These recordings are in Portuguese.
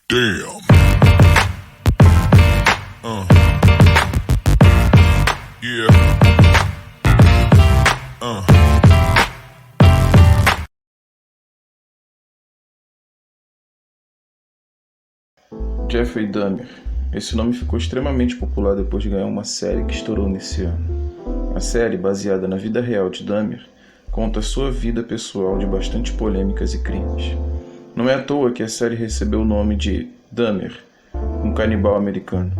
Damn. Yeah. Jeffrey Dahmer. Esse nome ficou extremamente popular depois de ganhar uma série que estourou nesse ano. A série, baseada na vida real de Dahmer, conta sua vida pessoal de bastante polêmicas e crimes. Não é à toa que a série recebeu o nome de Dahmer, um canibal americano.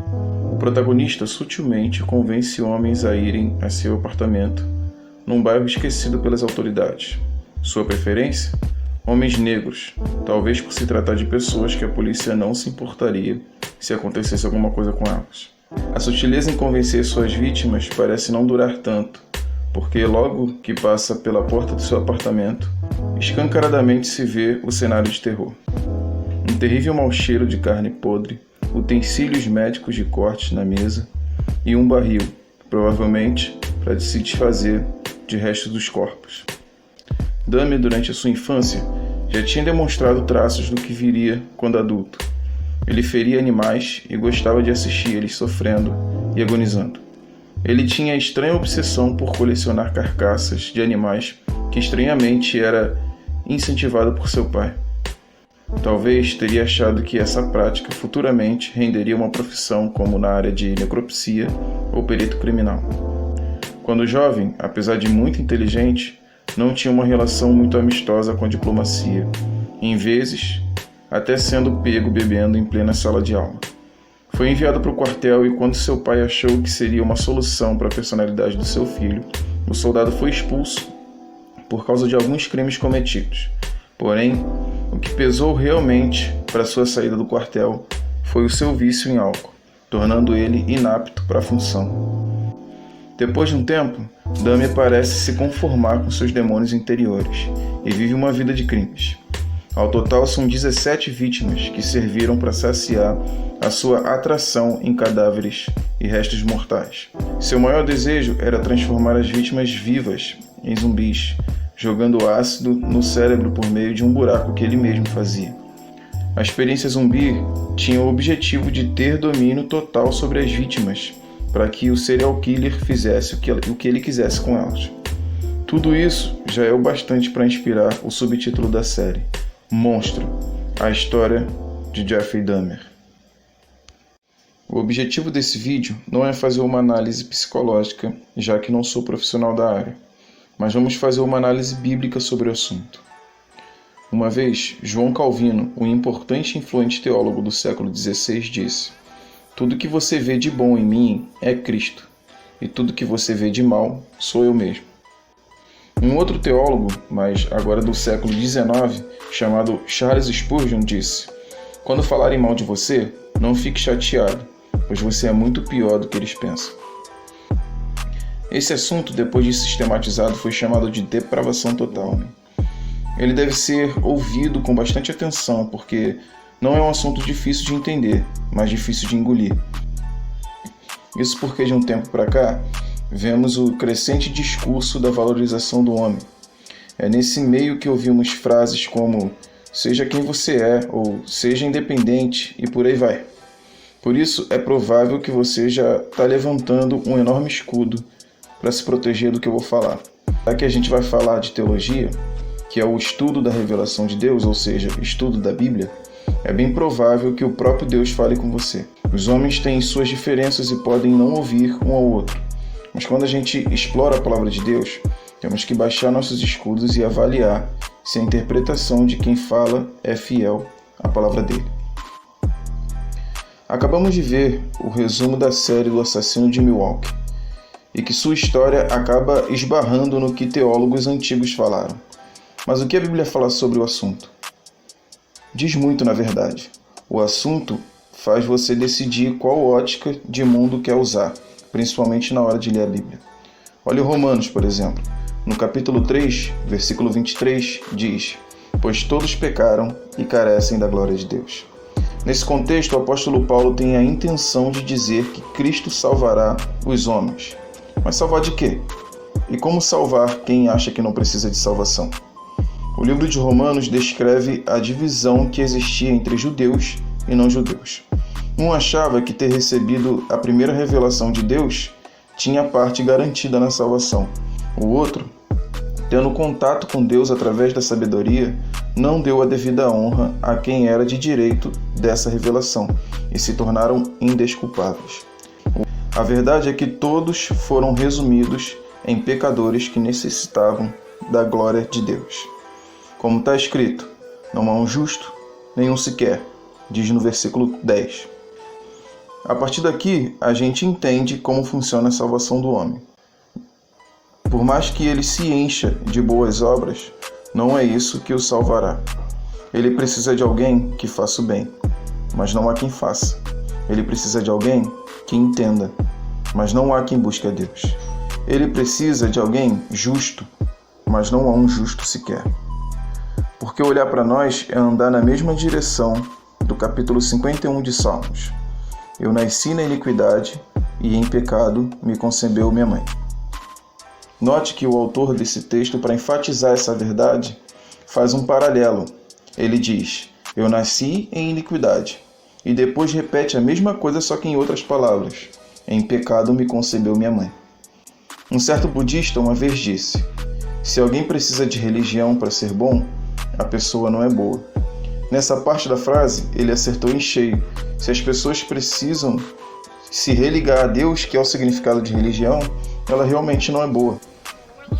O protagonista sutilmente convence homens a irem a seu apartamento, num bairro esquecido pelas autoridades. Sua preferência? Homens negros, talvez por se tratar de pessoas que a polícia não se importaria se acontecesse alguma coisa com elas. A sutileza em convencer suas vítimas parece não durar tanto, porque logo que passa pela porta do seu apartamento, escancaradamente se vê o cenário de terror. Um terrível mau cheiro de carne podre, utensílios médicos de corte na mesa e um barril, provavelmente para se desfazer de restos dos corpos. Dahmer, durante a sua infância, já tinha demonstrado traços do que viria quando adulto. Ele feria animais e gostava de assistir eles sofrendo e agonizando. Ele tinha a estranha obsessão por colecionar carcaças de animais que estranhamente era incentivada por seu pai. Talvez teria achado que essa prática futuramente renderia uma profissão como na área de necropsia ou perito criminal. Quando jovem, apesar de muito inteligente, não tinha uma relação muito amistosa com a diplomacia, em vezes até sendo pego bebendo em plena sala de aula. Foi enviado para o quartel e quando seu pai achou que seria uma solução para a personalidade do seu filho, o soldado foi expulso por causa de alguns crimes cometidos. Porém, o que pesou realmente para sua saída do quartel foi o seu vício em álcool, tornando ele inapto para a função. Depois de um tempo, Dahmer parece se conformar com seus demônios interiores e vive uma vida de crimes. Ao total, são 17 vítimas que serviram para saciar a sua atração em cadáveres e restos mortais. Seu maior desejo era transformar as vítimas vivas em zumbis, jogando ácido no cérebro por meio de um buraco que ele mesmo fazia. A experiência zumbi tinha o objetivo de ter domínio total sobre as vítimas, para que o serial killer fizesse o que ele quisesse com elas. Tudo isso já é o bastante para inspirar o subtítulo da série, Monstro, a história de Jeffrey Dahmer. O objetivo desse vídeo não é fazer uma análise psicológica, já que não sou profissional da área, mas vamos fazer uma análise bíblica sobre o assunto. Uma vez, João Calvino, um importante e influente teólogo do século XVI, disse: "Tudo que você vê de bom em mim é Cristo, e tudo que você vê de mal sou eu mesmo." Um outro teólogo, mas agora do século XIX, chamado Charles Spurgeon, disse: "Quando falarem mal de você, não fique chateado, pois você é muito pior do que eles pensam." Esse assunto, depois de sistematizado, foi chamado de depravação total. Ele deve ser ouvido com bastante atenção, porque não é um assunto difícil de entender, mas difícil de engolir. Isso porque de um tempo para cá, vemos o crescente discurso da valorização do homem. É nesse meio que ouvimos frases como "seja quem você é" ou "seja independente" e por aí vai. Por isso, é provável que você já está levantando um enorme escudo para se proteger do que eu vou falar. Já que a gente vai falar de teologia, que é o estudo da revelação de Deus, ou seja, estudo da Bíblia, é bem provável que o próprio Deus fale com você. Os homens têm suas diferenças e podem não ouvir um ao outro. Mas quando a gente explora a palavra de Deus, temos que baixar nossos escudos e avaliar se a interpretação de quem fala é fiel à palavra dele. Acabamos de ver o resumo da série do assassino de Milwaukee, e que sua história acaba esbarrando no que teólogos antigos falaram. Mas o que a Bíblia fala sobre o assunto? Diz muito, na verdade. O assunto faz você decidir qual ótica de mundo quer usar, principalmente na hora de ler a Bíblia. Olha o Romanos, por exemplo. No capítulo 3, versículo 23, diz: "Pois todos pecaram e carecem da glória de Deus." Nesse contexto, o apóstolo Paulo tem a intenção de dizer que Cristo salvará os homens. Mas salvar de quê? E como salvar quem acha que não precisa de salvação? O livro de Romanos descreve a divisão que existia entre judeus e não judeus. Um achava que ter recebido a primeira revelação de Deus tinha parte garantida na salvação. O outro, tendo contato com Deus através da sabedoria, não deu a devida honra a quem era de direito dessa revelação e se tornaram indesculpáveis. A verdade é que todos foram resumidos em pecadores que necessitavam da glória de Deus. Como está escrito, não há um justo, nenhum sequer, diz no versículo 10. A partir daqui, a gente entende como funciona a salvação do homem. Por mais que ele se encha de boas obras, não é isso que o salvará. Ele precisa de alguém que faça o bem, mas não há quem faça. Ele precisa de alguém que entenda, mas não há quem busque a Deus. Ele precisa de alguém justo, mas não há um justo sequer. Porque olhar para nós é andar na mesma direção do capítulo 51 de Salmos. Eu nasci na iniquidade e em pecado me concebeu minha mãe. Note que o autor desse texto, para enfatizar essa verdade, faz um paralelo. Ele diz, eu nasci em iniquidade, e depois repete a mesma coisa, só que em outras palavras. Em pecado me concebeu minha mãe. Um certo budista uma vez disse, se alguém precisa de religião para ser bom, a pessoa não é boa. Nessa parte da frase, ele acertou em cheio. Se as pessoas precisam se religar a Deus, que é o significado de religião, ela realmente não é boa.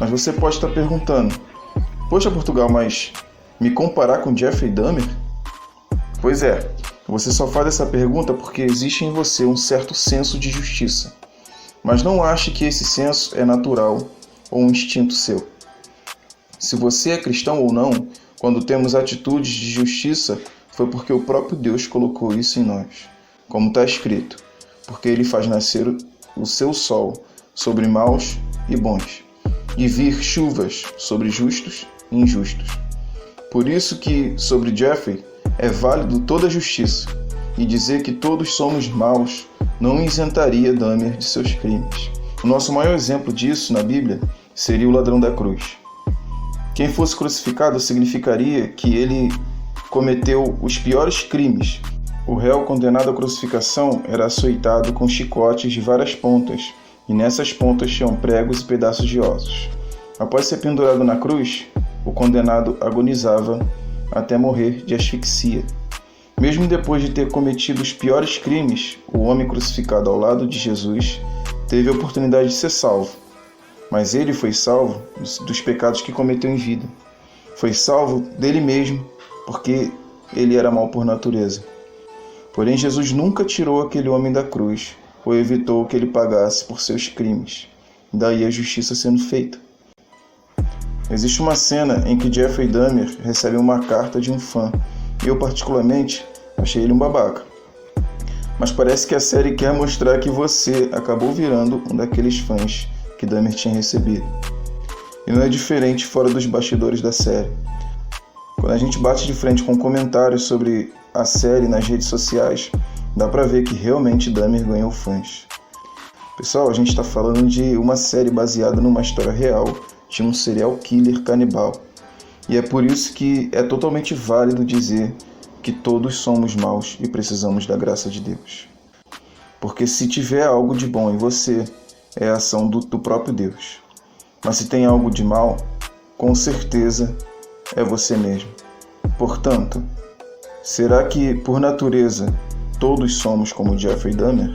Mas você pode estar perguntando, poxa Portugal, mas me comparar com Jeffrey Dahmer? Pois é, você só faz essa pergunta porque existe em você um certo senso de justiça. Mas não ache que esse senso é natural ou um instinto seu. Se você é cristão ou não, quando temos atitudes de justiça, foi porque o próprio Deus colocou isso em nós. Como está escrito, porque Ele faz nascer o seu sol sobre maus e bons, e vir chuvas sobre justos e injustos. Por isso que sobre Jeffrey é válido toda a justiça, e dizer que todos somos maus não isentaria Dahmer de seus crimes. O nosso maior exemplo disso na Bíblia seria o ladrão da cruz. Quem fosse crucificado significaria que ele cometeu os piores crimes. O réu condenado à crucificação era açoitado com chicotes de várias pontas, e nessas pontas tinham pregos e pedaços de ossos. Após ser pendurado na cruz, o condenado agonizava até morrer de asfixia. Mesmo depois de ter cometido os piores crimes, o homem crucificado ao lado de Jesus teve a oportunidade de ser salvo. Mas ele foi salvo dos pecados que cometeu em vida. Foi salvo dele mesmo, porque ele era mau por natureza. Porém, Jesus nunca tirou aquele homem da cruz, ou evitou que ele pagasse por seus crimes. Daí a justiça sendo feita. Existe uma cena em que Jeffrey Dahmer recebe uma carta de um fã. Eu, particularmente, achei ele um babaca. Mas parece que a série quer mostrar que você acabou virando um daqueles fãs que Dahmer tinha recebido. E não é diferente fora dos bastidores da série. Quando a gente bate de frente com comentários sobre a série nas redes sociais, dá pra ver que realmente Dahmer ganhou fãs. Pessoal, a gente está falando de uma série baseada numa história real de um serial killer canibal. E é por isso que é totalmente válido dizer que todos somos maus e precisamos da graça de Deus. Porque se tiver algo de bom em você, é a ação do próprio Deus. Mas se tem algo de mal, com certeza é você mesmo. Portanto, será que por natureza todos somos como Jeffrey Dahmer?